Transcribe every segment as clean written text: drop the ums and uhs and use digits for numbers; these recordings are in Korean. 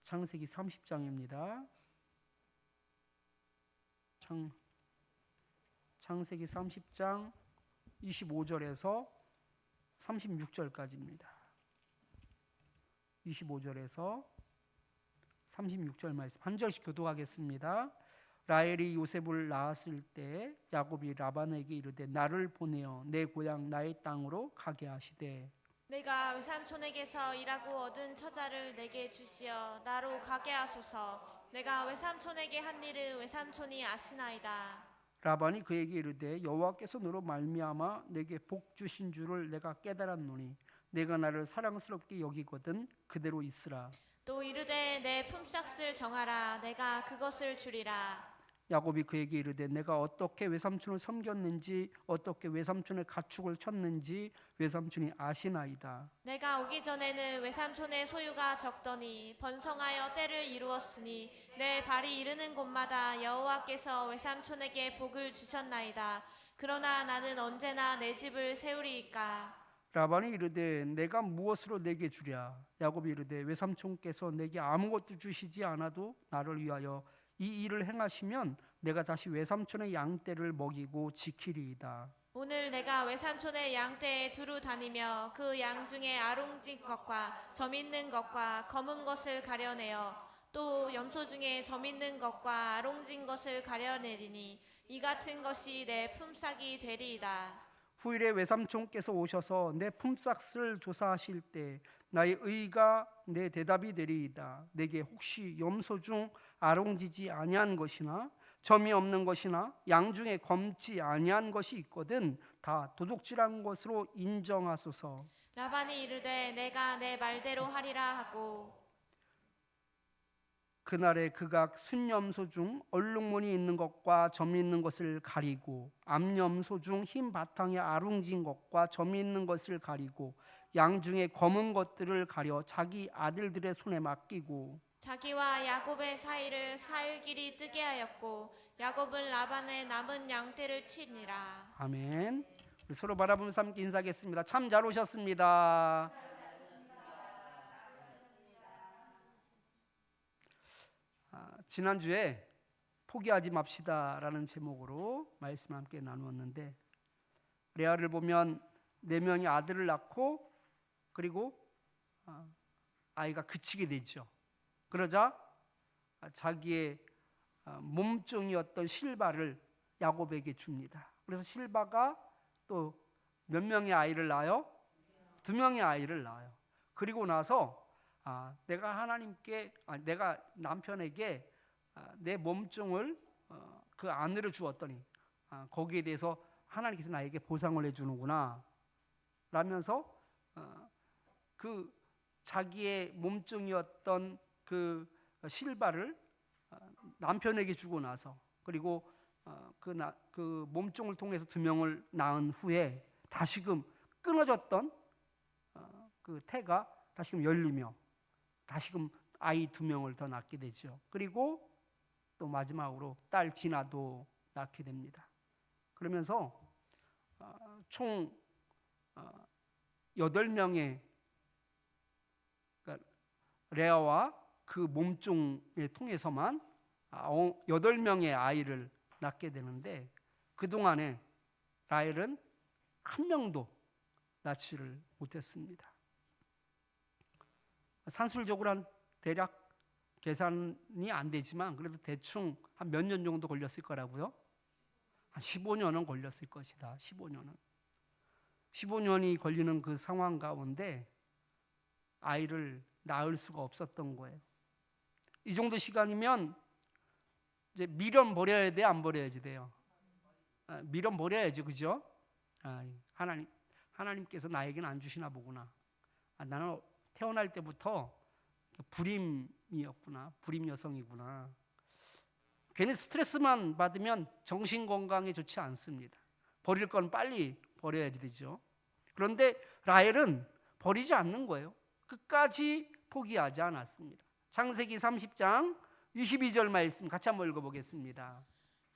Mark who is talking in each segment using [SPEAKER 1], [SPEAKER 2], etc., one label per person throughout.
[SPEAKER 1] 창세기 30장입니다. 창세기 30장 25절에서 36절까지입니다. 25절에서 36절 말씀 한 절씩 교독하겠습니다. 라헬이 요셉을 낳았을 때 야곱이 라반에게 이르되 나를 보내어 내 고향 나의 땅으로 가게 하시되
[SPEAKER 2] 내가 외삼촌에게서 일하고 얻은 처자를 내게 주시어 나로 가게 하소서. 내가 외삼촌에게 한 일을 외삼촌이 아시나이다.
[SPEAKER 1] 라반이 그에게 이르되 여호와께서 너로 말미암아 내게 복 주신 줄을 내가 깨달았노니 내가 나를 사랑스럽게 여기거든 그대로 있으라.
[SPEAKER 2] 또 이르되 내 품삯을 정하라. 내가 그것을 주리라.
[SPEAKER 1] 야곱이 그에게 이르되 내가 어떻게 외삼촌을 섬겼는지 어떻게 외삼촌의 가축을 쳤는지 외삼촌이 아시나이다.
[SPEAKER 2] 내가 오기 전에는 외삼촌의 소유가 적더니 번성하여 때를 이루었으니 내 발이 이르는 곳마다 여호와께서 외삼촌에게 복을 주셨나이다. 그러나 나는 언제나 내 집을 세우리이까.
[SPEAKER 1] 라반이 이르되 내가 무엇으로 내게 주랴. 야곱이 이르되 외삼촌께서 내게 아무것도 주시지 않아도 나를 위하여 이 일을 행하시면 내가 다시 외삼촌의 양떼를 먹이고 지키리이다.
[SPEAKER 2] 오늘 내가 외삼촌의 양떼에 두루 다니며 그 양 중에 아롱진 것과 점 있는 것과 검은 것을 가려내어 또 염소 중에 점 있는 것과 아롱진 것을 가려내리니 이 같은 것이 내 품삯이 되리이다.
[SPEAKER 1] 후일에 외삼촌께서 오셔서 내 품삯을 조사하실 때 나의 의가 내 대답이 되리이다. 내게 혹시 염소 중 아롱지지 아니한 것이나 점이 없는 것이나 양 중에 검지 아니한 것이 있거든 다 도둑질한 것으로 인정하소서.
[SPEAKER 2] 라반이 이르되 내가 내 말대로 하리라 하고
[SPEAKER 1] 그날에 그가 순염소 중 얼룩무늬 있는 것과 점이 있는 것을 가리고 암염소 중 흰 바탕에 아롱진 것과 점이 있는 것을 가리고 양 중에 검은 것들을 가려 자기 아들들의 손에 맡기고
[SPEAKER 2] 자기와 야곱의 사이를 사흘길이 뜨게 하였고 야곱은 라반의 남은 양떼를 치니라.
[SPEAKER 1] 아멘. 우리 서로 바라보면서 함께 인사하겠습니다. 참 잘 오셨습니다. 지난주에 포기하지 맙시다라는 제목으로 말씀 함께 나누었는데 레아를 보면 4명의 아들을 낳고 그리고 아이가 그치게 되죠. 그러자 자기의 몸종이었던 실바를 야곱에게 줍니다. 그래서 실바가 또 몇 명의 아이를 낳아요? 2명의 아이를 낳아요. 그리고 나서 내가 남편에게 내 몸종을 그 아내로 주었더니 거기에 대해서 하나님께서 나에게 보상을 해주는구나 라면서 그 자기의 몸종이었던 그 실바를 남편에게 주고 나서 그리고 그 몸종을 통해서 2명을 낳은 후에 다시금 끊어졌던 그 태가 다시금 열리며 다시금 아이 2명을 더 낳게 되죠. 그리고 또 마지막으로 딸 디나도 낳게 됩니다. 그러면서 총 8명의 그러니까 레아와 그 몸종에 통해서만 8명의 아이를 낳게 되는데 그동안에 라헬은 한 명도 낳지를 못했습니다. 산술적으로 한 대략 계산이 안 되지만 그래도 대충 한 몇 년 정도 걸렸을 거라고요? 한 15년은 걸렸을 것이다. 15년이 걸리는 그 상황 가운데 아이를 낳을 수가 없었던 거예요. 이 정도 시간이면 이제 미련 버려야 돼, 안 버려야지 돼요? 미련 버려야지, 그죠? 하나님께서 나에게는 안 주시나 보구나. 나는 태어날 때부터 불임이었구나, 불임 여성이구나. 괜히 스트레스만 받으면 정신 건강에 좋지 않습니다. 버릴 건 빨리 버려야지 되죠. 그런데 라헬은 버리지 않는 거예요. 끝까지 포기하지 않았습니다. 창세기 30장 22절 말씀 같이 한번 읽어보겠습니다.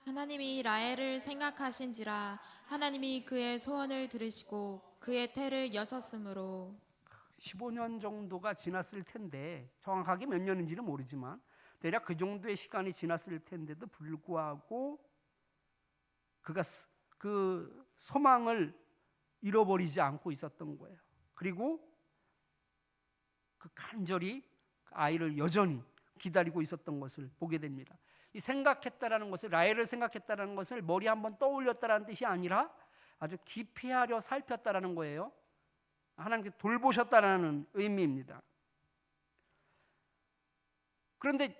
[SPEAKER 3] 하나님이 라헬을 생각하신지라 하나님이 그의 소원을 들으시고 그의 태를 여셨으므로
[SPEAKER 1] 15년 정도가 지났을 텐데, 정확하게 몇 년인지는 모르지만 대략 그 정도의 시간이 지났을 텐데도 불구하고 그가 그 소망을 잃어버리지 않고 있었던 거예요. 그리고 그 간절히 아이를 여전히 기다리고 있었던 것을 보게 됩니다. 이 생각했다라는 것을, 라헬을 생각했다라는 것을 머리 한번 떠올렸다라는 뜻이 아니라 아주 깊이 하려 살폈다라는 거예요. 하나님께 돌보셨다라는 의미입니다. 그런데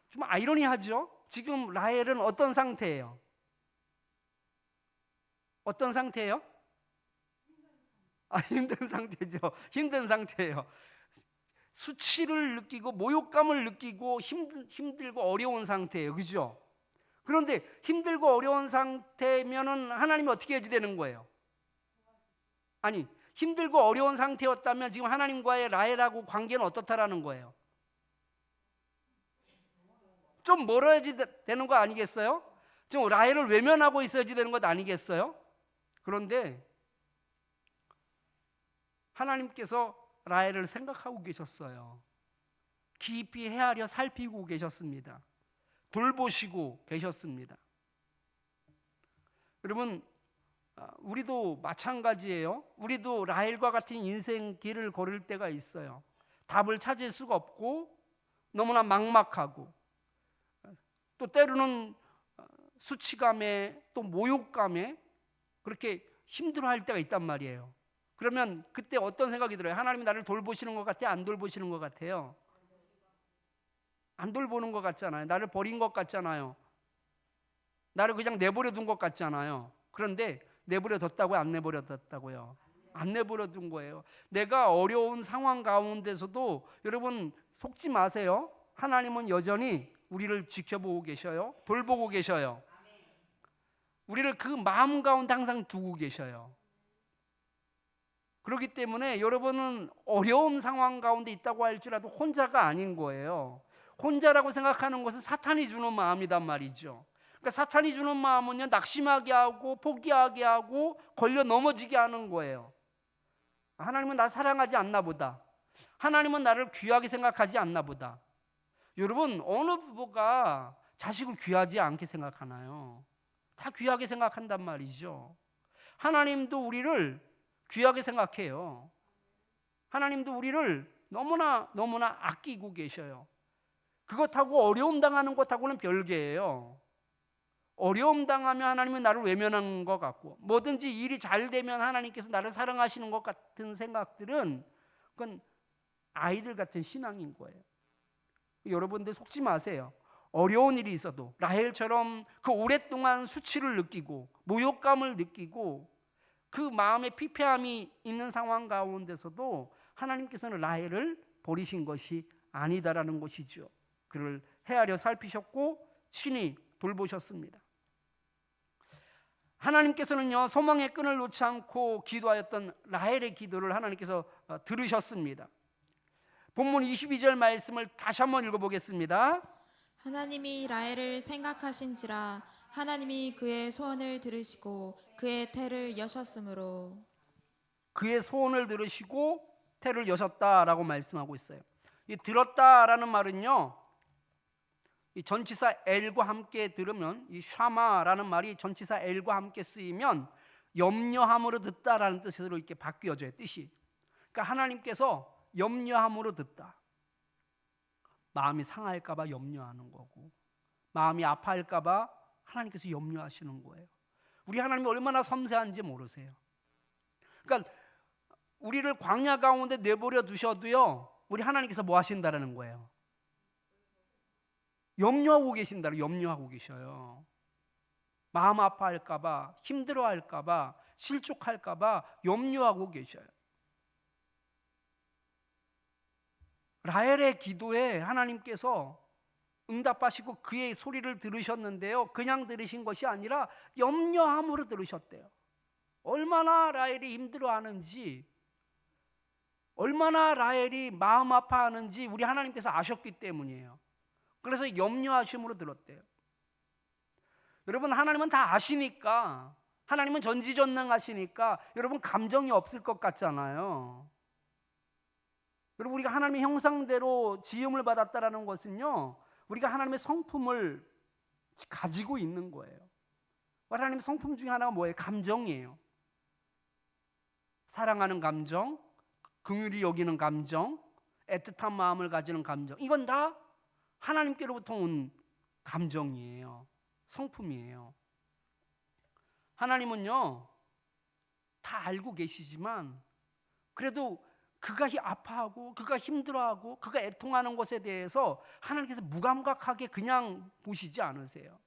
[SPEAKER 1] 좀 아이러니하죠? 지금 라헬은 어떤 상태예요? 어떤 상태예요? 힘든 상태죠. 힘든 상태예요. 수치를 느끼고 모욕감을 느끼고 힘들고 어려운 상태예요. 그죠? 그런데 힘들고 어려운 상태면은 하나님이 어떻게 해야 되는 거예요? 아니, 힘들고 어려운 상태였다면 지금 하나님과의 라헬하고 관계는 어떻다라는 거예요? 좀 멀어야지 되는 거 아니겠어요? 지금 라헬을 외면하고 있어야지 되는 것 아니겠어요? 그런데 하나님께서 라헬을 생각하고 계셨어요. 깊이 헤아려 살피고 계셨습니다. 돌보시고 계셨습니다. 여러분, 우리도 마찬가지예요. 우리도 라헬과 같은 인생 길을 걸을 때가 있어요. 답을 찾을 수가 없고 너무나 막막하고, 또 때로는 수치감에 또 모욕감에 그렇게 힘들어할 때가 있단 말이에요. 그러면 그때 어떤 생각이 들어요? 하나님이 나를 돌보시는 것 같아요? 안 돌보시는 것 같아요? 안 돌보는 것 같잖아요. 나를 버린 것 같잖아요. 나를 그냥 내버려 둔 것 같잖아요. 그런데 내버려 뒀다고요? 안 내버려 뒀다고요? 안 내버려 둔 거예요. 내가 어려운 상황 가운데서도 여러분 속지 마세요. 하나님은 여전히 우리를 지켜보고 계셔요. 돌보고 계셔요. 우리를 그 마음 가운데 항상 두고 계셔요. 그렇기 때문에 여러분은 어려운 상황 가운데 있다고 할지라도 혼자가 아닌 거예요. 혼자라고 생각하는 것은 사탄이 주는 마음이단 말이죠. 그러니까 사탄이 주는 마음은요, 낙심하게 하고 포기하게 하고 걸려 넘어지게 하는 거예요. 하나님은 나 사랑하지 않나 보다. 하나님은 나를 귀하게 생각하지 않나 보다. 여러분, 어느 부부가 자식을 귀하지 않게 생각하나요? 다 귀하게 생각한단 말이죠. 하나님도 우리를 귀하게 생각해요. 하나님도 우리를 너무나 아끼고 계셔요. 그것하고 어려움 당하는 것하고는 별개예요. 어려움 당하면 하나님은 나를 외면하는 것 같고, 뭐든지 일이 잘 되면 하나님께서 나를 사랑하시는 것 같은 생각들은 그건 아이들 같은 신앙인 거예요. 여러분들 속지 마세요. 어려운 일이 있어도 라헬처럼 그 오랫동안 수치를 느끼고 모욕감을 느끼고 그 마음의 피폐함이 있는 상황 가운데서도 하나님께서는 라헬을 버리신 것이 아니다라는 것이죠. 그를 헤아려 살피셨고 친히 돌보셨습니다. 하나님께서는요, 소망의 끈을 놓지 않고 기도하였던 라헬의 기도를 하나님께서 들으셨습니다. 본문 22절 말씀을 다시 한번 읽어보겠습니다.
[SPEAKER 3] 하나님이 라헬을 생각하신지라 하나님이 그의 소원을 들으시고 그의 태를 여셨으므로.
[SPEAKER 1] 그의 소원을 들으시고 태를 여셨다라고 말씀하고 있어요. 이 들었다라는 말은요, 이 전치사 엘과 함께 들으면, 이 샤마라는 말이 전치사 엘과 함께 쓰이면 염려함으로 듣다라는 뜻으로 이렇게 바뀌어져요, 뜻이. 그러니까 하나님께서 염려함으로 듣다. 마음이 상할까 봐 염려하는 거고, 마음이 아파할까 봐 하나님께서 염려하시는 거예요. 우리 하나님이 얼마나 섬세한지 모르세요. 그러니까 우리를 광야 가운데 내버려 두셔도요, 우리 하나님께서 뭐 하신다라는 거예요? 염려하고 계신다고. 염려하고 계셔요. 마음 아파할까 봐, 힘들어할까 봐, 실족할까 봐 염려하고 계셔요. 라헬의 기도에 하나님께서 응답하시고 그의 소리를 들으셨는데요, 그냥 들으신 것이 아니라 염려함으로 들으셨대요. 얼마나 라헬이 힘들어하는지, 얼마나 라헬이 마음 아파하는지 우리 하나님께서 아셨기 때문이에요. 그래서 염려하심으로 들었대요. 여러분, 하나님은 다 아시니까, 하나님은 전지전능하시니까 여러분 감정이 없을 것 같잖아요. 그리고 우리가 하나님의 형상대로 지음을 받았다라는 것은요, 우리가 하나님의 성품을 가지고 있는 거예요. 하나님의 성품 중에 하나가 뭐예요? 감정이에요. 사랑하는 감정, 긍휼히 여기는 감정, 애틋한 마음을 가지는 감정, 이건 다 하나님께로부터 온 감정이에요. 성품이에요. 하나님은요, 다 알고 계시지만 그래도 그가 아파하고 그가 힘들어하고 그가 애통하는 것에 대해서 하나님께서 무감각하게 그냥 보시지 않으세요.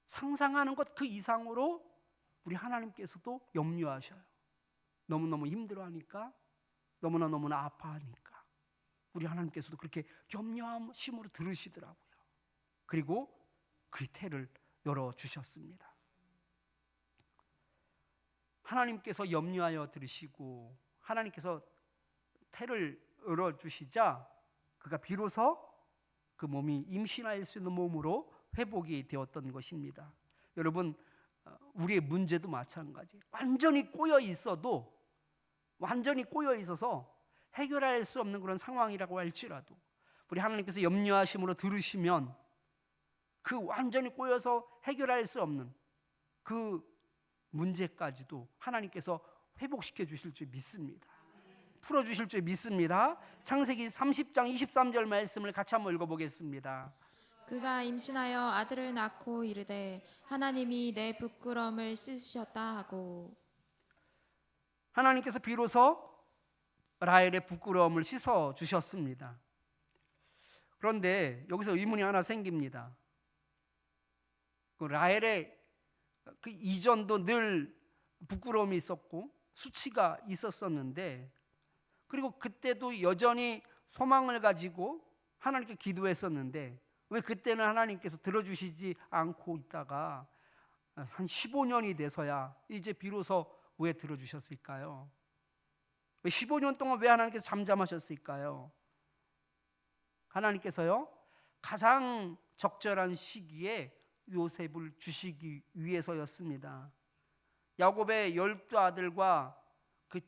[SPEAKER 1] 상상하는 것 그 이상으로 우리 하나님께서도 염려하셔요. 너무너무 힘들어하니까, 너무나 아파하니까 우리 하나님께서도 그렇게 염려하심으로 들으시더라고요. 그리고 그의 태를 열어주셨습니다. 하나님께서 염려하여 들으시고 하나님께서 태를 열어주시자 그가 비로소 그 몸이 임신할 수 있는 몸으로 회복이 되었던 것입니다. 여러분, 우리의 문제도 마찬가지예요. 완전히 꼬여 있어도, 완전히 꼬여 있어서 해결할 수 없는 그런 상황이라고 할지라도 우리 하나님께서 염려하심으로 들으시면 그 완전히 꼬여서 해결할 수 없는 그 문제까지도 하나님께서 회복시켜 주실 줄 믿습니다. 풀어주실 줄 믿습니다. 창세기 30장 23절 말씀을 같이 한번 읽어보겠습니다.
[SPEAKER 3] 그가 임신하여 아들을 낳고 이르되 하나님이 내 부끄러움을 씻으셨다 하고.
[SPEAKER 1] 하나님께서 비로소 라헬의 부끄러움을 씻어 주셨습니다. 그런데 여기서 의문이 하나 생깁니다. 그 라헬의 그 이전도 늘 부끄러움이 있었고 수치가 있었었는데, 그리고 그때도 여전히 소망을 가지고 하나님께 기도했었는데 왜 그때는 하나님께서 들어주시지 않고 있다가 한 15년이 돼서야 이제 비로소 왜 들어주셨을까요? 15년 동안 왜 하나님께서 잠잠하셨을까요? 하나님께서요, 가장 적절한 시기에 요셉을 주시기 위해서였습니다. 야곱의 12아들과 그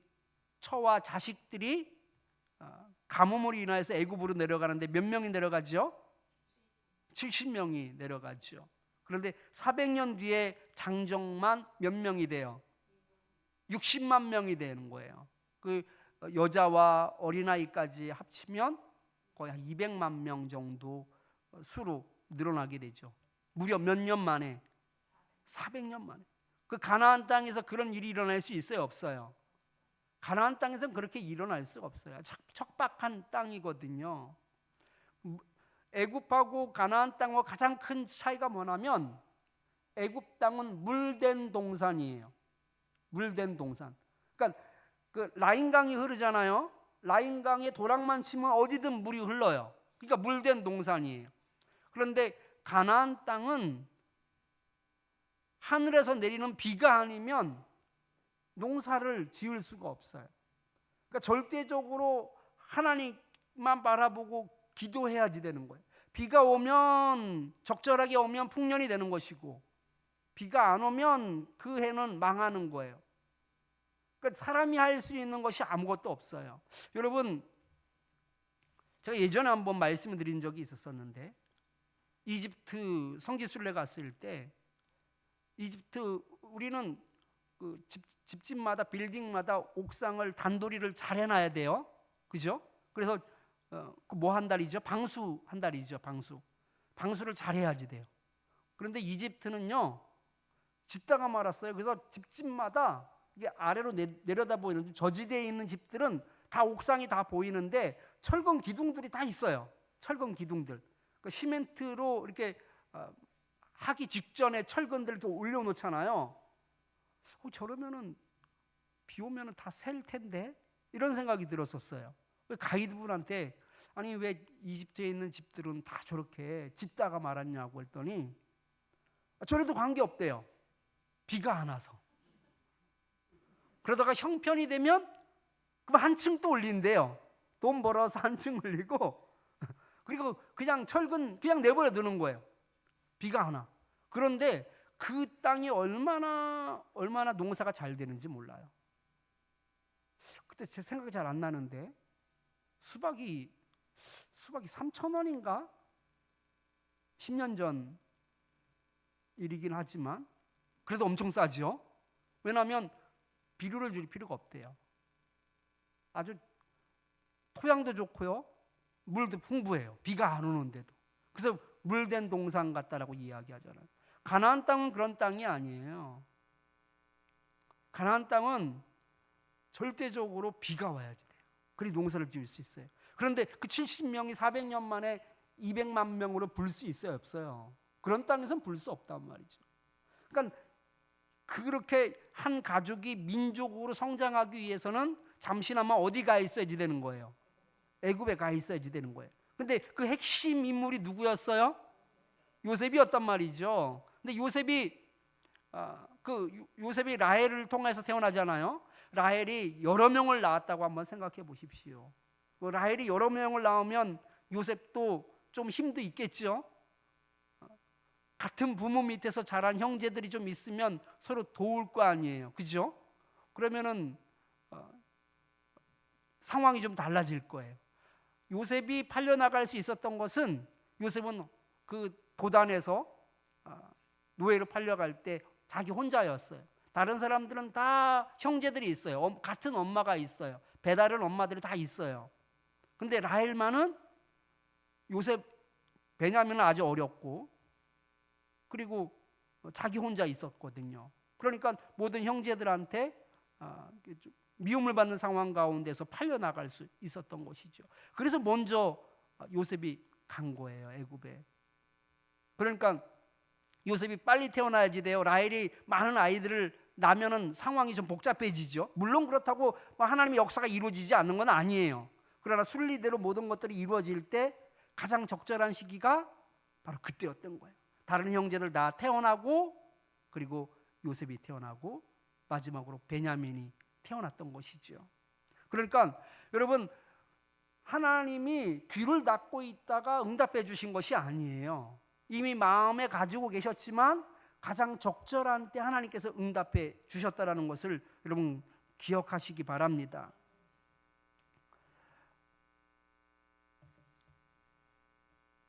[SPEAKER 1] 처와 자식들이 가뭄으로 인하여서 애굽으로 내려가는데 몇 명이 내려가죠? 70명이 내려가죠. 그런데 400년 뒤에 장정만 몇 명이 돼요? 60만 명이 되는 거예요. 그 여자와 어린아이까지 합치면 거의 한 200만 명 정도 수로 늘어나게 되죠. 무려 몇 년 만에? 400년 만에. 그 가나안 땅에서 그런 일이 일어날 수 있어요? 없어요? 가나안 땅에서는 그렇게 일어날 수가 없어요. 척박한 땅이거든요. 애굽하고 가나안 땅과 가장 큰 차이가 뭐냐면 애굽 땅은 물된 동산이에요. 물된 동산. 그러니까 그 라인강이 흐르잖아요. 라인강에 도랑만 치면 어디든 물이 흘러요. 그러니까 물된 동산이에요. 그런데 가나안 땅은 하늘에서 내리는 비가 아니면 농사를 지을 수가 없어요. 그러니까 절대적으로 하나님만 바라보고 기도해야지 되는 거예요. 비가 오면, 적절하게 오면 풍년이 되는 것이고 비가 안 오면 그 해는 망하는 거예요. 그러니까 사람이 할 수 있는 것이 아무것도 없어요. 여러분, 제가 예전에 한번 말씀을 드린 적이 있었는데 이집트 성지순례 갔을 때 이집트 우리는 그 집집마다 빌딩마다 옥상을 단도리를 잘 해놔야 돼요. 그죠? 그래서 뭐 한 달이죠? 방수 한 달이죠. 방수를 잘 해야지 돼요. 그런데 이집트는요, 짓다가 말았어요. 그래서 집집마다 이게 아래로 내려다 보이는 저지대에 있는 집들은 다 옥상이 다 보이는데 철근 기둥들이 다 있어요. 철근 기둥들. 그 시멘트로 이렇게 하기 직전에 철근들을 또 올려놓잖아요. 저러면은 비 오면은 다 셀 텐데 이런 생각이 들었었어요. 가이드분한테 아니 왜 이집트에 있는 집들은 다 저렇게 짓다가 말았냐고 했더니 저래도 관계없대요. 비가 안 와서. 그러다가 형편이 되면 그럼 한층 또 올린대요. 돈 벌어서 한층 올리고 그리고 그냥 철근 그냥 내버려 두는 거예요. 비가 안 와. 그런데 그 땅이 얼마나 농사가 잘 되는지 몰라요. 그때 제 생각이 잘 안 나는데 수박이 3,000원인가? 10년 전 일이긴 하지만 그래도 엄청 싸죠. 왜냐하면 비료를 줄 필요가 없대요. 아주 토양도 좋고요, 물도 풍부해요. 비가 안 오는데도. 그래서 물된 동산 같다라고 이야기하잖아요. 가나안 땅은 그런 땅이 아니에요. 가나안 땅은 절대적으로 비가 와야지 돼요. 그리 농사를 지을 수 있어요. 그런데 그 70명이 400년 만에 200만 명으로 불 수 있어요, 없어요? 그런 땅에서는 불 수 없단 말이죠. 그러니까 그렇게 한 가족이 민족으로 성장하기 위해서는 잠시나마 어디 가 있어야지 되는 거예요? 애굽에 가 있어야지 되는 거예요. 근데 그 핵심 인물이 누구였어요? 요셉이었단 말이죠. 근데 요셉이 라헬을 통해서 태어나잖아요. 라헬이 여러 명을 낳았다고 한번 생각해 보십시오. 라헬이 여러 명을 낳으면 요셉도 좀 힘도 있겠죠. 같은 부모 밑에서 자란 형제들이 좀 있으면 서로 도울 거 아니에요, 그죠? 그러면은 상황이 좀 달라질 거예요. 요셉이 팔려나갈 수 있었던 것은, 요셉은 그 도단에서 노예로 팔려갈 때 자기 혼자였어요. 다른 사람들은 다 형제들이 있어요. 같은 엄마가 있어요. 배다른 엄마들이 다 있어요. 근데 라헬만은 요셉, 베냐민은 아주 어렸고, 그리고 자기 혼자 있었거든요. 그러니까 모든 형제들한테 미움을 받는 상황 가운데서 팔려나갈 수 있었던 것이죠. 그래서 먼저 요셉이 간 거예요, 애굽에. 그러니까 요셉이 빨리 태어나야지 돼요. 라헬이 많은 아이들을 낳으면 상황이 좀 복잡해지죠. 물론 그렇다고 하나님의 역사가 이루어지지 않는 건 아니에요. 그러나 순리대로 모든 것들이 이루어질 때 가장 적절한 시기가 바로 그때였던 거예요. 다른 형제들 다 태어나고, 그리고 요셉이 태어나고, 마지막으로 베냐민이 태어났던 것이죠. 그러니까 여러분, 하나님이 귀를 닫고 있다가 응답해 주신 것이 아니에요. 이미 마음에 가지고 계셨지만 가장 적절한 때 하나님께서 응답해 주셨다는 것을 여러분 기억하시기 바랍니다.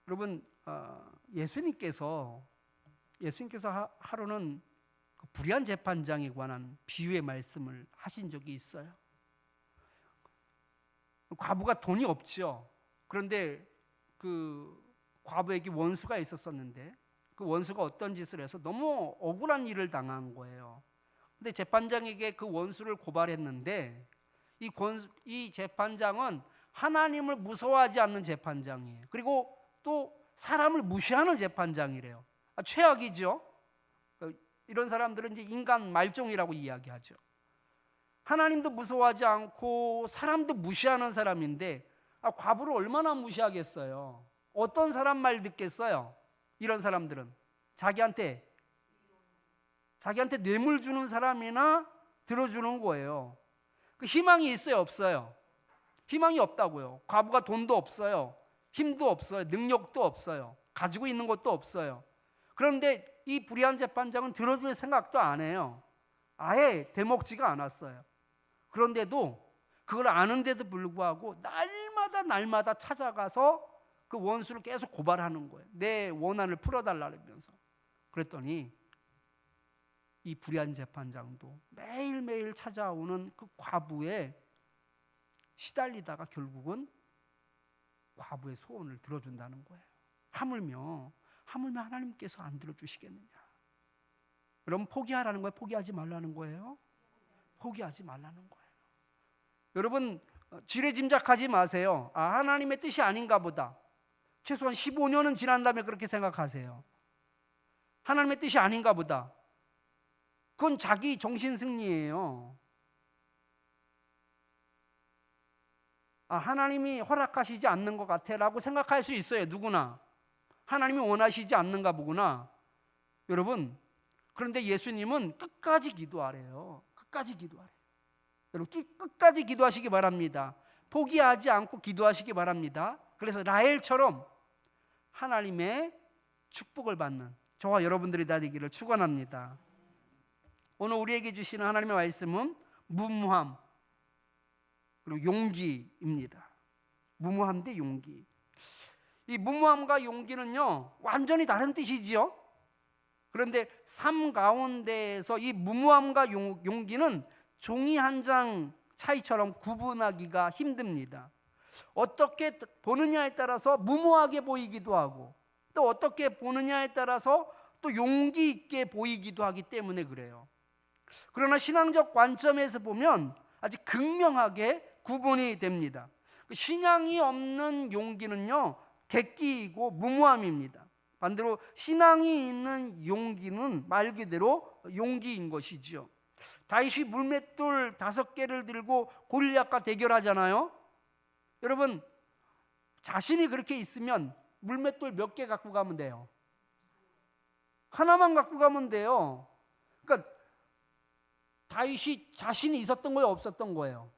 [SPEAKER 1] 여러분, 예수님께서 하루는 불의한 재판장에 관한 비유의 말씀을 하신 적이 있어요. 과부가 돈이 없죠. 그런데 그 과부에게 원수가 있었었는데 그 원수가 어떤 짓을 해서 너무 억울한 일을 당한 거예요. 근데 재판장에게 그 원수를 고발했는데 이 재판장은 하나님을 무서워하지 않는 재판장이에요. 그리고 또 사람을 무시하는 재판장이래요. 최악이죠. 이런 사람들은 이제 인간 말종이라고 이야기하죠. 하나님도 무서워하지 않고 사람도 무시하는 사람인데 과부를 얼마나 무시하겠어요. 어떤 사람 말 듣겠어요. 이런 사람들은 자기한테 뇌물 주는 사람이나 들어주는 거예요. 그 희망이 있어요, 없어요? 희망이 없다고요. 과부가 돈도 없어요, 힘도 없어요, 능력도 없어요, 가지고 있는 것도 없어요. 그런데 이 불의한 재판장은 들어줄 생각도 안 해요. 아예 되먹지가 않았어요. 그런데도 그걸 아는데도 불구하고 날마다 찾아가서 그 원수를 계속 고발하는 거예요. 내 원한을 풀어달라면서. 그랬더니 이 불의한 재판장도 매일매일 찾아오는 그 과부에 시달리다가 결국은 과부의 소원을 들어준다는 거예요. 하물며 하나님께서 안 들어주시겠느냐. 여러분, 포기하라는 거예요? 포기하지 말라는 거예요? 포기하지 말라는 거예요. 여러분, 지레짐작하지 마세요. 하나님의 뜻이 아닌가 보다. 최소한 15년은 지난 다음에 그렇게 생각하세요. 하나님의 뜻이 아닌가 보다. 그건 자기 정신승리예요. 하나님이 허락하시지 않는 것 같아 라고 생각할 수 있어요, 누구나. 하나님이 원하시지 않는가 보구나. 여러분, 그런데 예수님은 끝까지 기도하래요. 끝까지 기도하래요. 여러분, 끝까지 기도하시기 바랍니다. 포기하지 않고 기도하시기 바랍니다. 그래서 라헬처럼 하나님의 축복을 받는 저와 여러분들이 다 되기를 축원합니다. 오늘 우리에게 주시는 하나님의 말씀은 무모함, 그리고 용기입니다. 무모함 대 용기. 이 무모함과 용기는요 완전히 다른 뜻이지요. 그런데 삶 가운데에서 이 무모함과 용기는 종이 한 장 차이처럼 구분하기가 힘듭니다. 어떻게 보느냐에 따라서 무모하게 보이기도 하고 또 어떻게 보느냐에 따라서 또 용기 있게 보이기도 하기 때문에 그래요. 그러나 신앙적 관점에서 보면 아주 극명하게 구분이 됩니다. 신앙이 없는 용기는요 객기이고 무모함입니다. 반대로 신앙이 있는 용기는 말 그대로 용기인 것이지요. 다윗이 물맷돌 5개를 들고 골리앗과 대결하잖아요. 여러분 자신이 그렇게 있으면 물맷돌 몇 개 갖고 가면 돼요? 하나만 갖고 가면 돼요. 그러니까 다윗이 자신이 있었던 거예요, 없었던 거예요?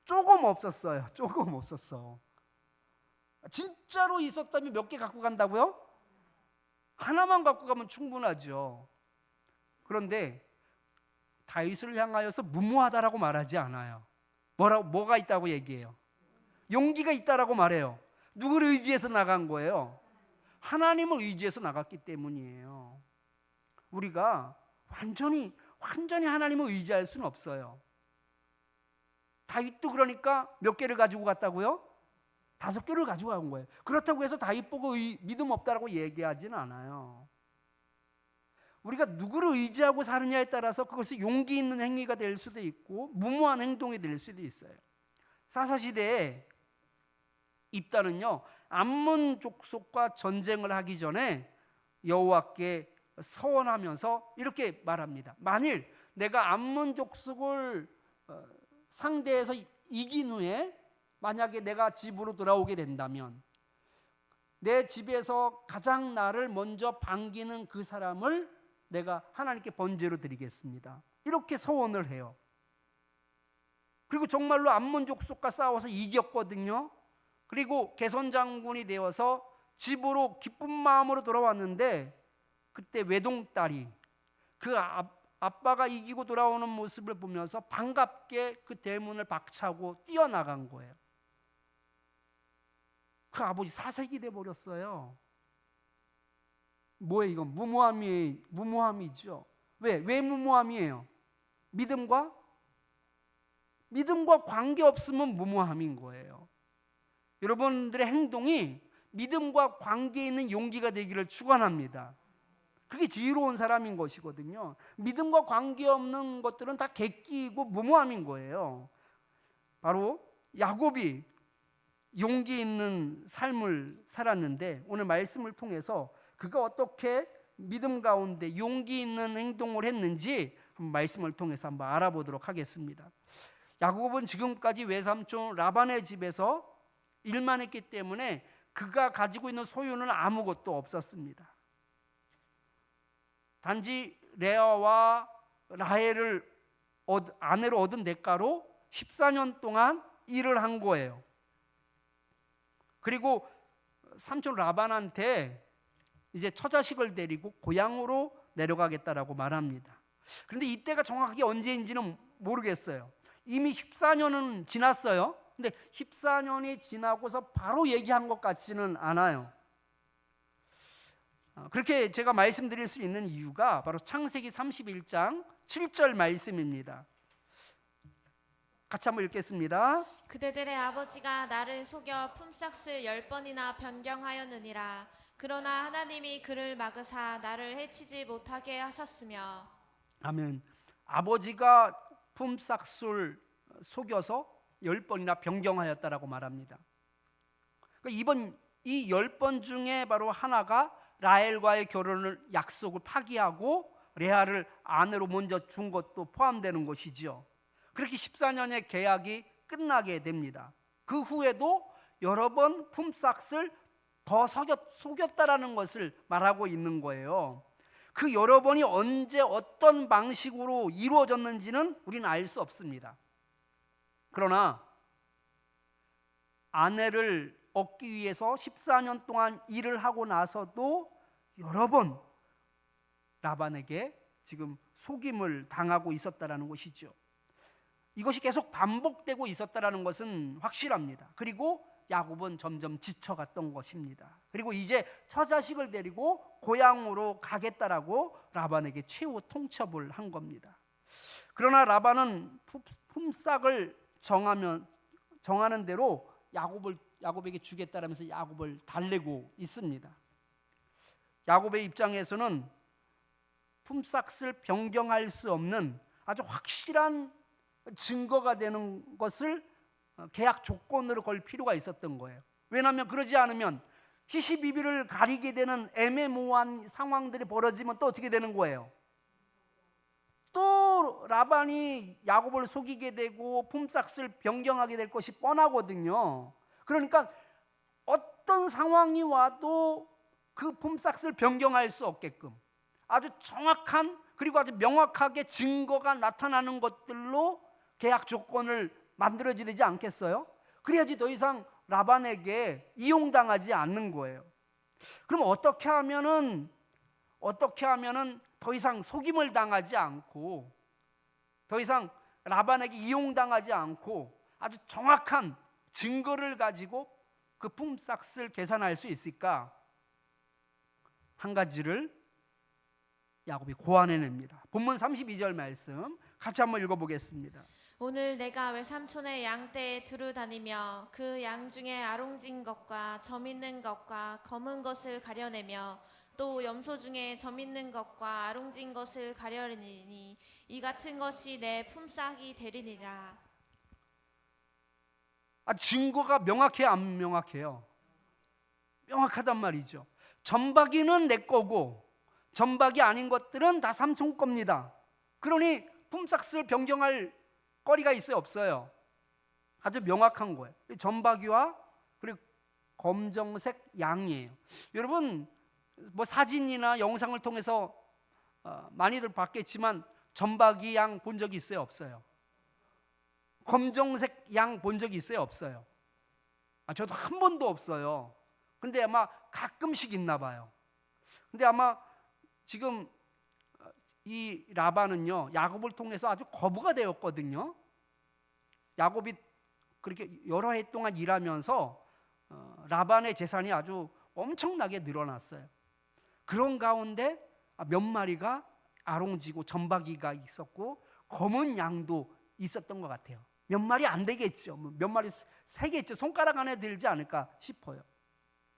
[SPEAKER 1] 조금 없었어요. 조금 없었어. 진짜로 있었다면 몇 개 갖고 간다고요? 하나만 갖고 가면 충분하죠. 그런데 다윗을 향하여서 무모하다라고 말하지 않아요. 뭐가 있다고 얘기해요? 용기가 있다라고 말해요. 누구를 의지해서 나간 거예요? 하나님을 의지해서 나갔기 때문이에요. 우리가 완전히 하나님을 의지할 수는 없어요. 다윗도 그러니까 몇 개를 가지고 갔다고요? 5개를 가지고 간 거예요. 그렇다고 해서 다윗 보고 믿음 없다라고 얘기하지는 않아요. 우리가 누구를 의지하고 사느냐에 따라서 그것이 용기 있는 행위가 될 수도 있고 무모한 행동이 될 수도 있어요. 사사시대에 입다는요 암몬 족속과 전쟁을 하기 전에 여호와께 서원하면서 이렇게 말합니다. 만일 내가 암몬 족속을 상대해서 이긴 후에 만약에 내가 집으로 돌아오게 된다면 내 집에서 가장 나를 먼저 반기는 그 사람을 내가 하나님께 번제로 드리겠습니다. 이렇게 서원을 해요. 그리고 정말로 암몬 족속과 싸워서 이겼거든요. 그리고 개선 장군이 되어서 집으로 기쁜 마음으로 돌아왔는데 그때 외동딸이 그 아빠가 이기고 돌아오는 모습을 보면서 반갑게 그 대문을 박차고 뛰어나간 거예요. 그 아버지 사색이 돼버렸어요. 뭐예요 이건? 무모함이죠. 왜 무모함이에요? 믿음과 관계없으면 무모함인 거예요. 여러분들의 행동이 믿음과 관계 있는 용기가 되기를 축원합니다. 그게 지혜로운 사람인 것이거든요. 믿음과 관계없는 것들은 다 객기이고 무모함인 거예요. 바로 야곱이 용기 있는 삶을 살았는데 오늘 말씀을 통해서 그가 어떻게 믿음 가운데 용기 있는 행동을 했는지 말씀을 통해서 한번 알아보도록 하겠습니다. 야곱은 지금까지 외삼촌 라반의 집에서 일만 했기 때문에 그가 가지고 있는 소유는 아무것도 없었습니다. 단지 레아와 라헬을 아내로 얻은 대가로 14년 동안 일을 한 거예요. 그리고 삼촌 라반한테 이제 처자식을 데리고 고향으로 내려가겠다라고 말합니다. 그런데 이때가 정확하게 언제인지는 모르겠어요. 이미 14년은 지났어요. 근데 14년이 지나고서 바로 얘기한 것 같지는 않아요. 그렇게 제가 말씀드릴 수 있는 이유가 바로 창세기 31장 7절 말씀입니다. 같이 한번 읽겠습니다.
[SPEAKER 2] 그대들의 아버지가 나를 속여 품삯을 10번이나 변경하였느니라. 그러나 하나님이 그를 막으사 나를 해치지 못하게 하셨으며. 아멘.
[SPEAKER 1] 아버지가 품삯을 속여서 10번이나 변경하였다라고 말합니다. 이번 이 10번 중에 바로 하나가 라헬과의 결혼을 약속을 파기하고 레아를 아내로 먼저 준 것도 포함되는 것이죠. 그렇게 14년의 계약이 끝나게 됩니다. 그 후에도 여러 번 품삯을 더 속였다라는 것을 말하고 있는 거예요. 그 여러 번이 언제 어떤 방식으로 이루어졌는지는 우리는 알 수 없습니다. 그러나 아내를 얻기 위해서 14년 동안 일을 하고 나서도 여러 번 라반에게 지금 속임을 당하고 있었다라는 것이죠. 이것이 계속 반복되고 있었다라는 것은 확실합니다. 그리고 야곱은 점점 지쳐갔던 것입니다. 그리고 이제 처자식을 데리고 고향으로 가겠다라고 라반에게 최후 통첩을 한 겁니다. 그러나 라반은 품삯을 정하는 대로 야곱에게 주겠다라면서 야곱을 달래고 있습니다. 야곱의 입장에서는 품삯을 변경할 수 없는 아주 확실한 증거가 되는 것을 계약 조건으로 걸 필요가 있었던 거예요. 왜냐하면 그러지 않으면 시시비비를 가리게 되는 애매모호한 상황들이 벌어지면 또 어떻게 되는 거예요? 또 라반이 야곱을 속이게 되고 품삯을 변경하게 될 것이 뻔하거든요. 그러니까 어떤 상황이 와도 그 품삯을 변경할 수 없게끔 아주 정확한 그리고 아주 명확하게 증거가 나타나는 것들로 계약 조건을 만들어야 되지 않겠어요? 그래야지 더 이상 라반에게 이용당하지 않는 거예요. 그럼 어떻게 하면은 더 이상 속임을 당하지 않고 더 이상 라반에게 이용당하지 않고 아주 정확한 증거를 가지고 그 품삯을 계산할 수 있을까? 한 가지를 야곱이 고안해냅니다. 본문 32절 말씀 같이 한번 읽어보겠습니다.
[SPEAKER 2] 오늘 내가 외삼촌의 양떼에 두루 다니며 그 양 중에 아롱진 것과 점 있는 것과 검은 것을 가려내며 또 염소 중에 점 있는 것과 아롱진 것을 가려내니 이 같은 것이 내 품삯이 되리니라.
[SPEAKER 1] 증거가 명확해요, 안 명확해요? 명확하단 말이죠. 점박이는 내 거고 점박이 아닌 것들은 다 삼촌 겁니다. 그러니 품삯을 변경할 거리가 있어요, 없어요? 아주 명확한 거예요. 점박이와 그리고 검정색 양이에요. 여러분 뭐 사진이나 영상을 통해서 많이들 봤겠지만 점박이 양 본 적이 있어요, 없어요? 검정색 양 본 적이 있어요, 없어요? 저도 한 번도 없어요. 근데 아마 가끔씩 있나 봐요. 근데 아마 지금 이 라반은요 야곱을 통해서 아주 거부가 되었거든요. 야곱이 그렇게 여러 해 동안 일하면서 라반의 재산이 아주 엄청나게 늘어났어요. 그런 가운데 몇 마리가 아롱지고 점박이가 있었고 검은 양도 있었던 것 같아요. 몇 마리 안 되겠죠. 몇 마리 세겠죠. 손가락 안에 들지 않을까 싶어요.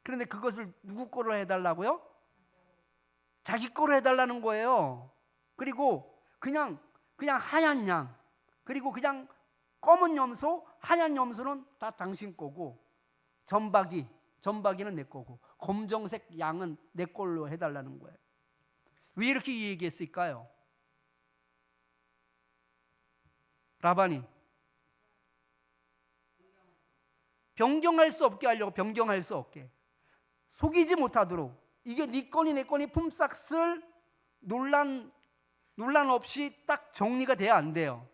[SPEAKER 1] 그런데 그것을 누구 거로 해달라고요? 자기 거로 해달라는 거예요. 그리고 그냥 하얀 양, 그리고 그냥 검은 염소, 하얀 염소는 다 당신 거고 점박이는 내 거고 검정색 양은 내 걸로 해달라는 거예요. 왜 이렇게 얘기했을까요? 라반이 변경할 수 없게 하려고, 변경할 수 없게 속이지 못하도록, 이게 네 건이 내 건이 품삯을 논란 없이 딱 정리가 돼야 안 돼요.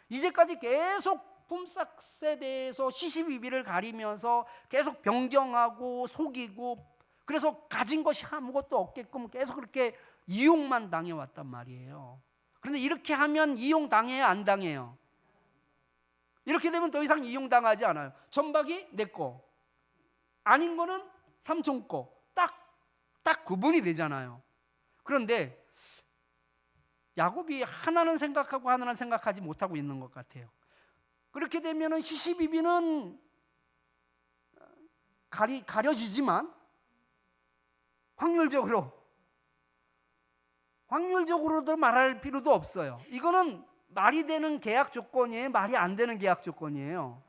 [SPEAKER 1] 이제까지 계속 품삯에 대해서 시시비비를 가리면서 계속 변경하고 속이고, 그래서 가진 것이 아무것도 없게끔 계속 그렇게 이용만 당해왔단 말이에요. 그런데 이렇게 하면 이용당해요, 안 당해요? 이렇게 되면 더 이상 이용당하지 않아요. 점박이 내 거, 아닌 거는 삼촌 거, 딱 구분이 되잖아요. 그런데 야곱이 하나는 생각하고 하나는 생각하지 못하고 있는 것 같아요. 그렇게 되면은 시시비비는 가려지지만 확률적으로도 말할 필요도 없어요. 이거는 말이 되는 계약 조건이에요, 말이 안 되는 계약 조건이에요?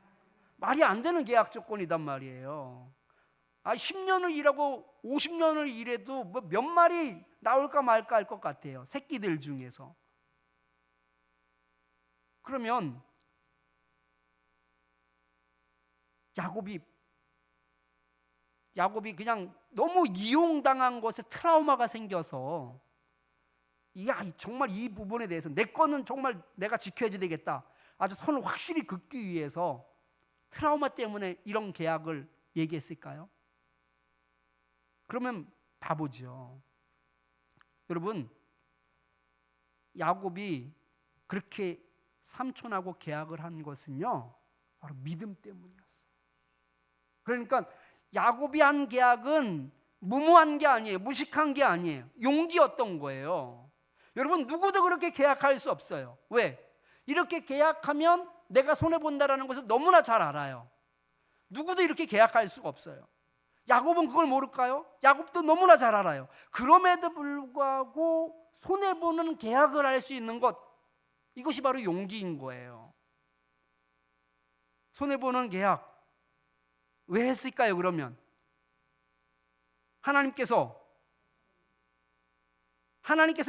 [SPEAKER 1] 말이 안 되는 계약 조건이단 말이에요. 10년을 일하고 50년을 일해도 뭐 몇 마리 나올까 말까 할 것 같아요, 새끼들 중에서. 그러면 야곱이 그냥 너무 이용당한 것에 트라우마가 생겨서, 정말 이 부분에 대해서 내 거는 정말 내가 지켜야지 되겠다, 아주 선을 확실히 긋기 위해서 트라우마 때문에 이런 계약을 얘기했을까요? 그러면 바보죠. 여러분, 야곱이 그렇게 삼촌하고 계약을 한 것은요, 바로 믿음 때문이었어요. 그러니까 야곱이 한 계약은 무모한 게 아니에요. 무식한 게 아니에요. 용기였던 거예요. 여러분, 누구도 그렇게 계약할 수 없어요. 왜? 이렇게 계약하면 내가 손해본다라는 것을 너무나 잘 알아요. 누구도 이렇게 계약할 수가 없어요. 야곱은 그걸 모를까요? 야곱도 너무나 잘 알아요. 그럼에도 불구하고 손해보는 계약을 할 수 있는 것, 이것이 바로 용기인 거예요. 손해보는 계약 왜 했을까요? 그러면 하나님께서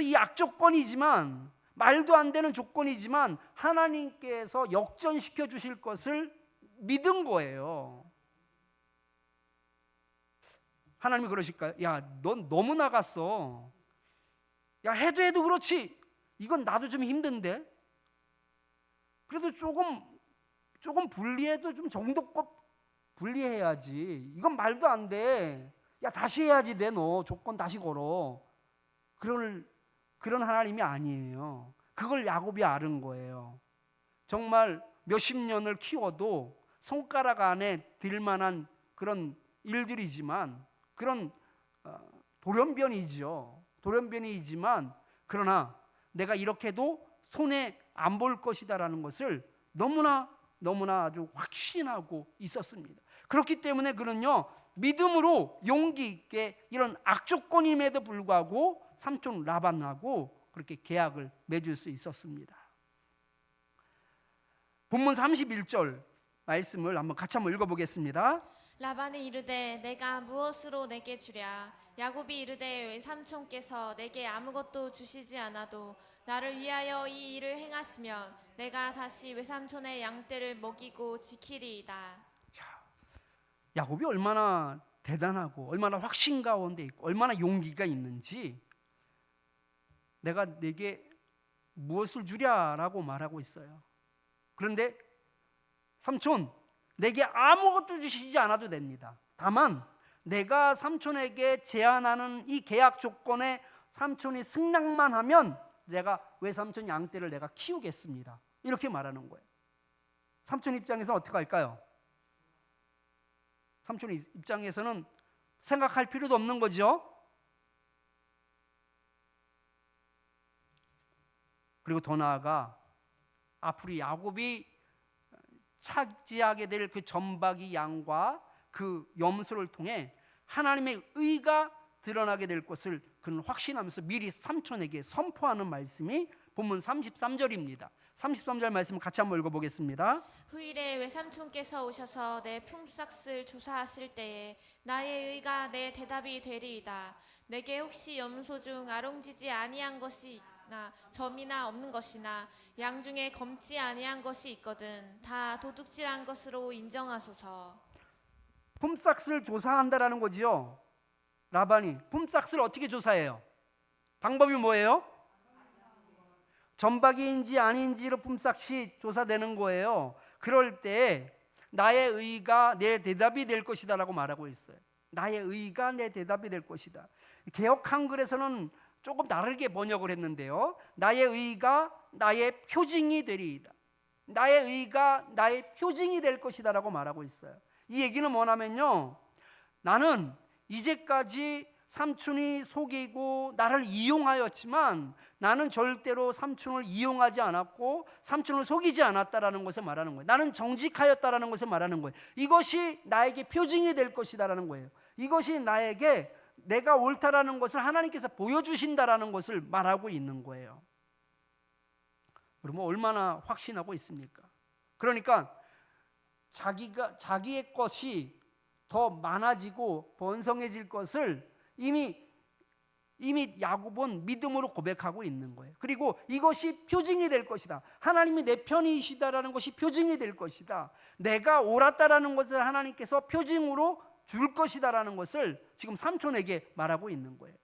[SPEAKER 1] 이 악조건이지만, 말도 안 되는 조건이지만 하나님께서 역전시켜 주실 것을 믿은 거예요. 하나님이 그러실까요? 야, 넌 너무 나갔어. 야, 해도 그렇지. 이건 나도 좀 힘든데. 그래도 조금 분리해도 좀 정도껏 분리해야지. 이건 말도 안 돼. 야, 다시 해야지. 너 조건 다시 걸어. 그런 하나님이 아니에요. 그걸 야곱이 아는 거예요. 정말 몇십 년을 키워도 손가락 안에 들 만한 그런 일들이지만, 그런 돌연변이지만, 그러나 내가 이렇게 해도 손해 안 볼 것이다라는 것을 너무나 아주 확신하고 있었습니다. 그렇기 때문에 그는요, 믿음으로 용기 있게 이런 악조건임에도 불구하고 삼촌 라반하고 그렇게 계약을 맺을 수 있었습니다. 본문 31절 말씀을 같이 한번 읽어보겠습니다.
[SPEAKER 2] 라반이 이르되 내가 무엇으로 내게 주랴? 야곱이 이르되 외삼촌께서 내게 아무것도 주시지 않아도 나를 위하여 이 일을 행하시면 내가 다시 외삼촌의 양떼를 먹이고 지키리이다.
[SPEAKER 1] 야곱이 얼마나 대단하고 얼마나 확신 가운데 있고 얼마나 용기가 있는지, 내가 내게 무엇을 주랴라고 말하고 있어요. 그런데 삼촌, 내게 아무것도 주시지 않아도 됩니다. 다만 내가 삼촌에게 제안하는 이 계약 조건에 삼촌이 승낙만 하면 내가 외삼촌 양떼를 내가 키우겠습니다. 이렇게 말하는 거예요. 삼촌 입장에서 어떻게 할까요? 삼촌 입장에서는 생각할 필요도 없는 거죠. 그리고 더 나아가 앞으로 야곱이 차지하게 될 그 점박이 양과 그 염소를 통해 하나님의 의가 드러나게 될 것을 그는 확신하면서 미리 삼촌에게 선포하는 말씀이 본문 33절입니다. 33절 말씀 같이 한번 읽어보겠습니다.
[SPEAKER 2] 후일에 외삼촌께서 오셔서 내 품삯을 조사하실 때에 나의 의가 내 대답이 되리이다. 내게 혹시 염소 중 아롱지지 아니한 것이나 점이나 없는 것이나 양 중에 검지 아니한 것이 있거든 다 도둑질한 것으로 인정하소서.
[SPEAKER 1] 품삯을 조사한다라는 거지요. 라반이 품삯을 어떻게 조사해요? 방법이 뭐예요? 점박이인지 아닌지로 품삯이 조사되는 거예요. 그럴 때 나의 의가 내 대답이 될 것이다 라고 말하고 있어요. 나의 의가 내 대답이 될 것이다. 개역 한글에서는 조금 다르게 번역을 했는데요, 나의 의가 나의 표징이 되리이다. 나의 의가 나의 표징이 될 것이다 라고 말하고 있어요. 이 얘기는 뭐냐면요, 나는 이제까지 삼촌이 속이고 나를 이용하였지만 나는 절대로 삼촌을 이용하지 않았고 삼촌을 속이지 않았다라는 것을 말하는 거예요. 나는 정직하였다라는 것을 말하는 거예요. 이것이 나에게 표징이 될 것이다라는 거예요. 이것이 나에게 내가 옳다라는 것을 하나님께서 보여주신다라는 것을 말하고 있는 거예요. 그러면 얼마나 확신하고 있습니까? 그러니까 자기의 것이 더 많아지고 번성해질 것을 이미 야곱은 믿음으로 고백하고 있는 거예요. 그리고 이것이 표징이 될 것이다. 하나님이 내 편이시다라는 것이 표징이 될 것이다. 내가 옳았다라는 것을 하나님께서 표징으로 줄 것이다라는 것을 지금 삼촌에게 말하고 있는 거예요.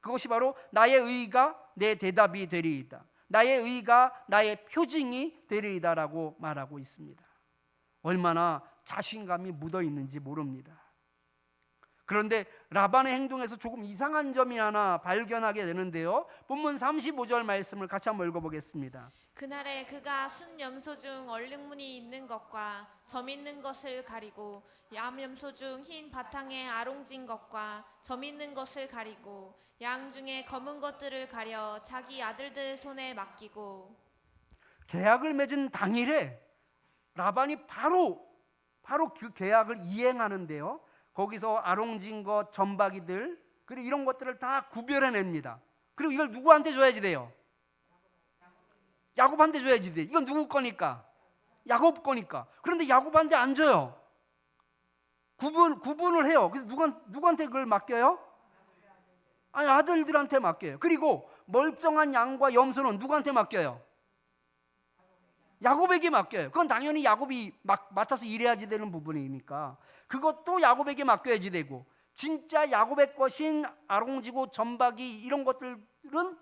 [SPEAKER 1] 그것이 바로 나의 의가 내 대답이 되리이다. 나의 의가 나의 표징이 되리이다라고 말하고 있습니다. 얼마나 자신감이 묻어 있는지 모릅니다. 그런데 라반의 행동에서 조금 이상한 점이 하나 발견하게 되는데요, 본문 35절 말씀을 같이 한번 읽어보겠습니다.
[SPEAKER 2] 그날에 그가 순 염소 중 얼룩무늬 있는 것과 점 있는 것을 가리고 양 염소 중 흰 바탕에 아롱진 것과 점 있는 것을 가리고 양 중에 검은 것들을 가려 자기 아들들 손에 맡기고.
[SPEAKER 1] 계약을 맺은 당일에 라반이 바로 그 계약을 이행하는데요. 거기서 아롱진 것, 점박이들, 그리고 이런 것들을 다 구별해냅니다. 그리고 이걸 누구한테 줘야지 돼요? 야곱한테 줘야지 돼. 이건 누구 거니까? 야곱 거니까. 그런데 야곱한테 안 줘요. 구분을 해요. 그래서 누구한테 그걸 맡겨요? 아니, 아들들한테 맡겨요. 그리고 멀쩡한 양과 염소는 누구한테 맡겨요? 야곱에게 맡겨요. 그건 당연히 야곱이 맡아서 일해야지 되는 부분이니까 그것도 야곱에게 맡겨야지 되고, 진짜 야곱의 것인 아롱지고 점박이 이런 것들은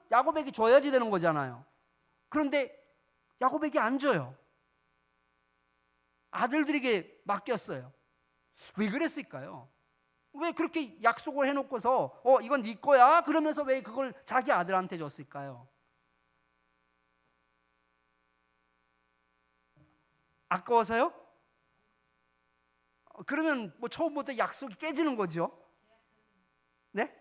[SPEAKER 1] 야곱에게 줘야지 되는 거잖아요. 그런데 야곱에게 안 줘요. 아들들에게 맡겼어요. 왜 그랬을까요? 왜 그렇게 약속을 해놓고서 이건 네 거야? 그러면서 왜 그걸 자기 아들한테 줬을까요? 아까워서요? 그러면 뭐 처음부터 약속이 깨지는 거죠. 네?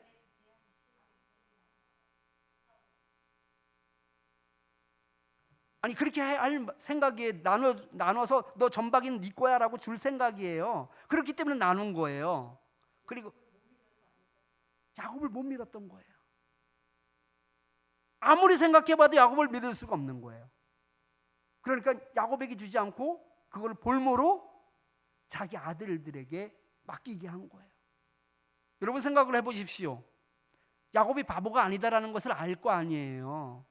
[SPEAKER 1] 아니, 그렇게 할 생각에 나눠서 너 점박이는 네 거야 라고 줄 생각이에요. 그렇기 때문에 나눈 거예요. 그리고 야곱을 못 믿었던 거예요. 아무리 생각해봐도 야곱을 믿을 수가 없는 거예요. 그러니까 야곱에게 주지 않고 그걸 볼모로 자기 아들들에게 맡기게 한 거예요. 여러분 생각을 해보십시오. 야곱이 바보가 아니다라는 것을 알 거 아니에요.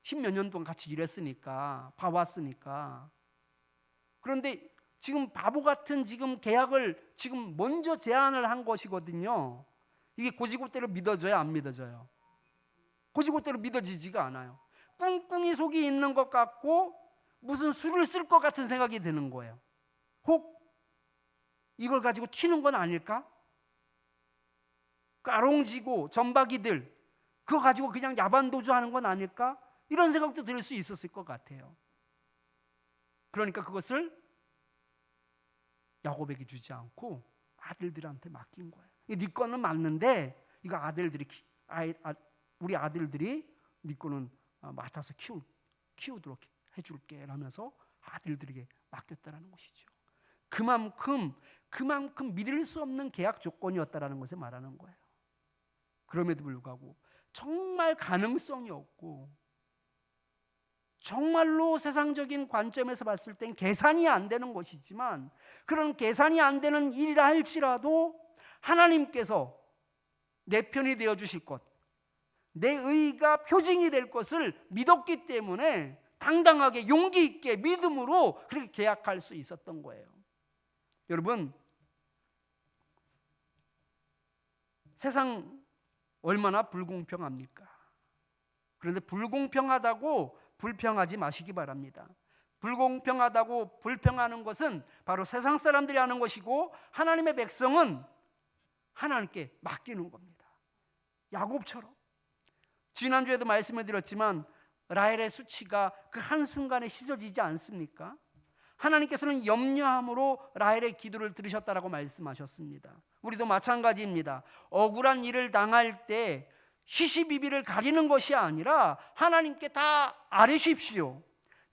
[SPEAKER 1] 10몇 년 동안 같이 일했으니까, 봐왔으니까. 그런데 지금 바보 같은 지금 계약을 지금 먼저 제안을 한 것이거든요. 이게 고지고대로 믿어져요, 안 믿어져요? 고지고대로 믿어지지가 않아요. 꿍꿍이 속이 있는 것 같고 무슨 수를 쓸 것 같은 생각이 드는 거예요. 혹 이걸 가지고 튀는 건 아닐까? 까롱지고 점박이들 그거 가지고 그냥 야반도주하는 건 아닐까? 이런 생각도 들 수 있었을 것 같아요. 그러니까 그것을 야곱에게 주지 않고 아들들한테 맡긴 거예요. 네 거는 맞는데 이거 우리 아들들이 네 거는 맡아서 키우도록 해줄게 라면서 아들들에게 맡겼다라는 것이죠. 그만큼 믿을 수 없는 계약 조건이었다라는 것을 말하는 거예요. 그럼에도 불구하고 정말 가능성이 없고 정말로 세상적인 관점에서 봤을 땐 계산이 안 되는 것이지만, 그런 계산이 안 되는 일이라 할지라도 하나님께서 내 편이 되어 주실 것, 내 의가 표징이 될 것을 믿었기 때문에 당당하게 용기 있게 믿음으로 그렇게 계약할 수 있었던 거예요. 여러분, 세상 얼마나 불공평합니까? 그런데 불공평하다고 불평하지 마시기 바랍니다. 불공평하다고 불평하는 것은 바로 세상 사람들이 하는 것이고, 하나님의 백성은 하나님께 맡기는 겁니다. 야곱처럼. 지난주에도 말씀을 드렸지만 라헬의 수치가 그 한순간에 씻어지지 않습니까? 하나님께서는 염려함으로 라헬의 기도를 들으셨다라고 말씀하셨습니다. 우리도 마찬가지입니다. 억울한 일을 당할 때 시시비비를 가리는 것이 아니라 하나님께 다 아뢰십시오.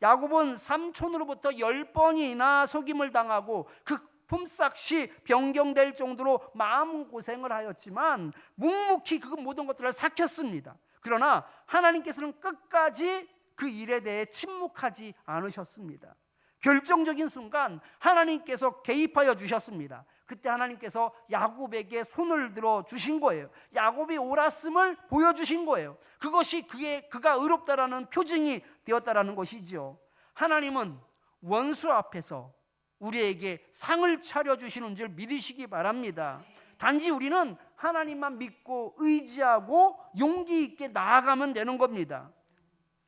[SPEAKER 1] 야곱은 삼촌으로부터 10번이나 속임을 당하고 그 품삯이 변경될 정도로 마음고생을 하였지만 묵묵히 그 모든 것들을 삭혔습니다. 그러나 하나님께서는 끝까지 그 일에 대해 침묵하지 않으셨습니다. 결정적인 순간 하나님께서 개입하여 주셨습니다. 그때 하나님께서 야곱에게 손을 들어 주신 거예요. 야곱이 옳았음을 보여주신 거예요. 그것이 그가 의롭다라는 표징이 되었다라는 것이죠. 하나님은 원수 앞에서 우리에게 상을 차려주시는 줄 믿으시기 바랍니다. 단지 우리는 하나님만 믿고 의지하고 용기 있게 나아가면 되는 겁니다.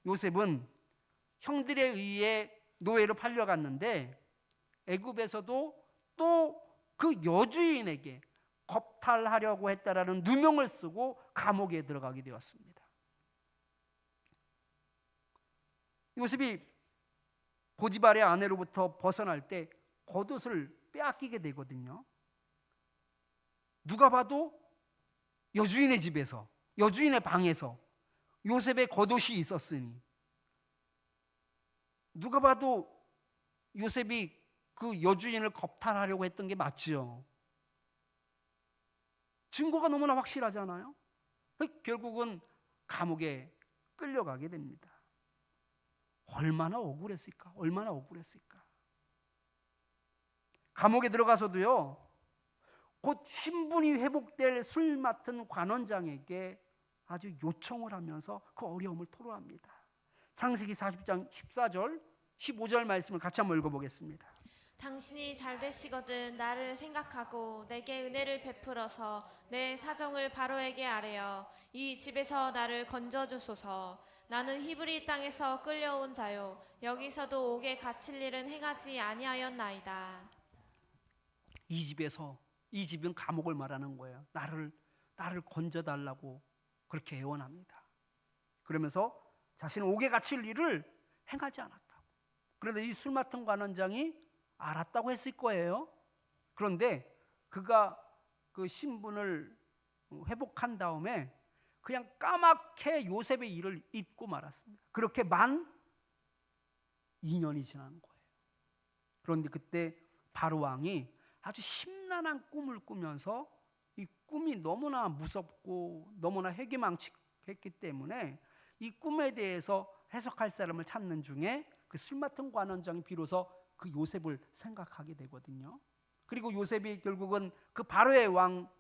[SPEAKER 1] 요셉은 형들에 의해 노예로 팔려갔는데 애굽에서도 또 그 여주인에게 겁탈하려고 했다라는 누명을 쓰고 감옥에 들어가게 되었습니다. 요셉이 보디발의 아내로부터 벗어날 때 겉옷을 빼앗기게 되거든요. 누가 봐도 여주인의 집에서, 여주인의 방에서 요셉의 겉옷이 있었으니 누가 봐도 요셉이 그 여주인을 겁탈하려고 했던 게 맞죠. 증거가 너무나 확실하잖아요. 결국은 감옥에 끌려가게 됩니다. 얼마나 억울했을까? 얼마나 억울했을까? 감옥에 들어가서도요, 곧 신분이 회복될 술 맡은 관원장에게 아주 요청을 하면서 그 어려움을 토로합니다. 창세기 40장 14절 15절 말씀을 같이 한번 읽어보겠습니다.
[SPEAKER 2] 당신이 잘 되시거든 나를 생각하고 내게 은혜를 베풀어서 내 사정을 바로에게 아뢰어 이 집에서 나를 건져주소서. 나는 히브리 땅에서 끌려온 자요 여기서도 옥에 갇힐 일은 행하지 아니하였나이다.
[SPEAKER 1] 이 집에서, 이 집은 감옥을 말하는 거예요. 나를 건져달라고 그렇게 애원합니다. 그러면서 자신은 옥에 갇힐 일을 행하지 않았다고. 그런데 이 술 맡은 관원장이 알았다고 했을 거예요. 그런데 그가 그 신분을 회복한 다음에 그냥 까맣게 요셉의 일을 잊고 말았습니다. 그렇게 만 2년이 지난 거예요. 그런데 그때 바로 왕이 아주 심란한 꿈을 꾸면서 이 꿈이 너무나 무섭고 너무나 회개망측했기 때문에 이 꿈에 대해서 해석할 사람을 찾는 중에 그 술 맡은 관원장이 비로소 그 요셉을 생각하게 되거든요. 그리고 요셉이 결국은 그 바로의 왕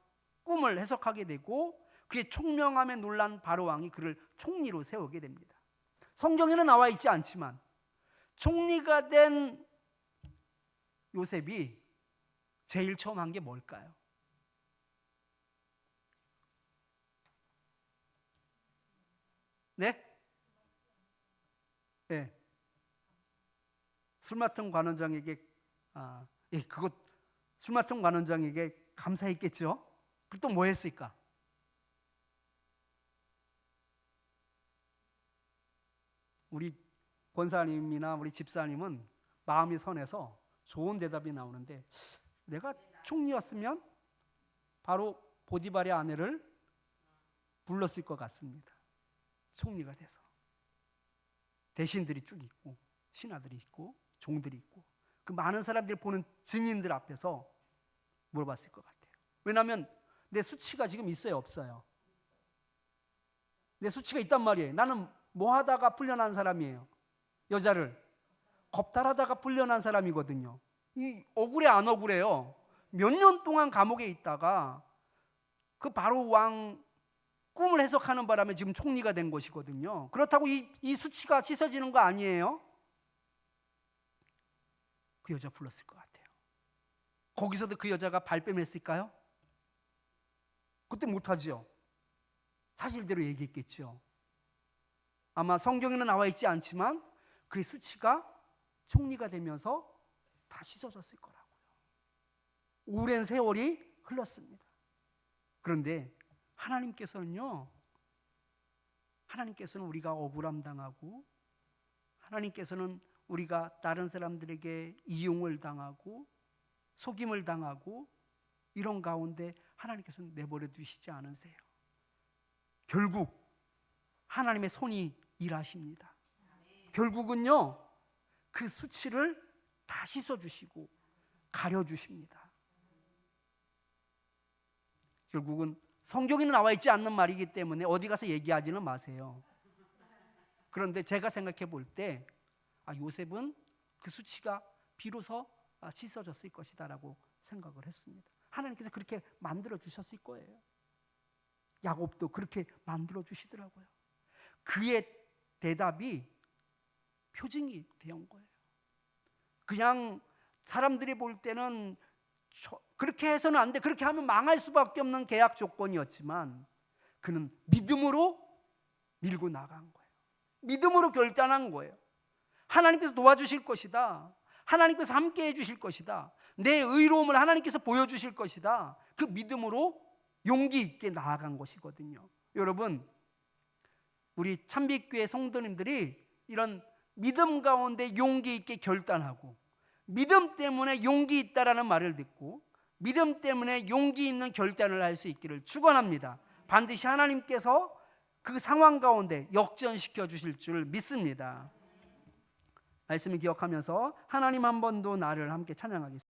[SPEAKER 1] 꿈을 해석하게 되고 그의 총명함에 놀란 바로 왕이 그를 총리로 세우게 됩니다. 성경에는 나와 있지 않지만 총리가 된 요셉이 제일 처음 한 게 뭘까요? 네? 네. 술 맡은 관원장에게 술 맡은 관원장에게 감사했겠죠. 그리고 또 뭐 했을까? 우리 권사님이나 우리 집사님은 마음이 선해서 좋은 대답이 나오는데 내가 총리였으면 바로 보디발의 아내를 불렀을 것 같습니다. 총리가 돼서 대신들이 쭉 있고 신하들이 있고 종들이 있고 그 많은 사람들이 보는 증인들 앞에서 물어봤을 것 같아요. 왜냐하면 내 수치가 지금 있어요, 없어요? 내 수치가 있단 말이에요. 나는 뭐 하다가 풀려난 사람이에요. 여자를 겁탈하다가 풀려난 사람이거든요. 이 억울해 안 억울해요? 몇 년 동안 감옥에 있다가 그 바로 왕 꿈을 해석하는 바람에 지금 총리가 된 것이거든요. 그렇다고 이 수치가 씻어지는 거 아니에요? 그 여자 불렀을 것 같아요. 거기서도 그 여자가 발뺌했을까요? 그때 못하죠. 사실대로 얘기했겠죠. 아마 성경에는 나와 있지 않지만 그의 수치가 총리가 되면서 다 씻어졌을 거라고요. 오랜 세월이 흘렀습니다. 그런데 하나님께서는 우리가 억울함 당하고 하나님께서는 우리가 다른 사람들에게 이용을 당하고 속임을 당하고 이런 가운데 하나님께서는 내버려 두시지 않으세요. 결국 하나님의 손이 일하십니다. 결국은요 그 수치를 다 씻어주시고 가려주십니다. 결국은 성경에는 나와 있지 않는 말이기 때문에 어디 가서 얘기하지는 마세요. 그런데 제가 생각해 볼 때 요셉은 그 수치가 비로소 씻어졌을 것이다 라고 생각을 했습니다. 하나님께서 그렇게 만들어 주셨을 거예요. 야곱도 그렇게 만들어 주시더라고요. 그의 대답이 표징이 되온 거예요. 그냥 사람들이 볼 때는 그렇게 해서는 안 돼, 그렇게 하면 망할 수밖에 없는 계약 조건이었지만 그는 믿음으로 밀고 나간 거예요. 믿음으로 결단한 거예요. 하나님께서 도와주실 것이다. 하나님께서 함께 해주실 것이다. 내 의로움을 하나님께서 보여주실 것이다. 그 믿음으로 용기 있게 나아간 것이거든요. 여러분, 우리 참빛교회 성도님들이 이런 믿음 가운데 용기 있게 결단하고 믿음 때문에 용기 있다라는 말을 듣고 믿음 때문에 용기 있는 결단을 할 수 있기를 축원합니다. 반드시 하나님께서 그 상황 가운데 역전시켜 주실 줄 믿습니다. 말씀을 기억하면서 하나님 한 번도 나를 함께 찬양하겠습니다.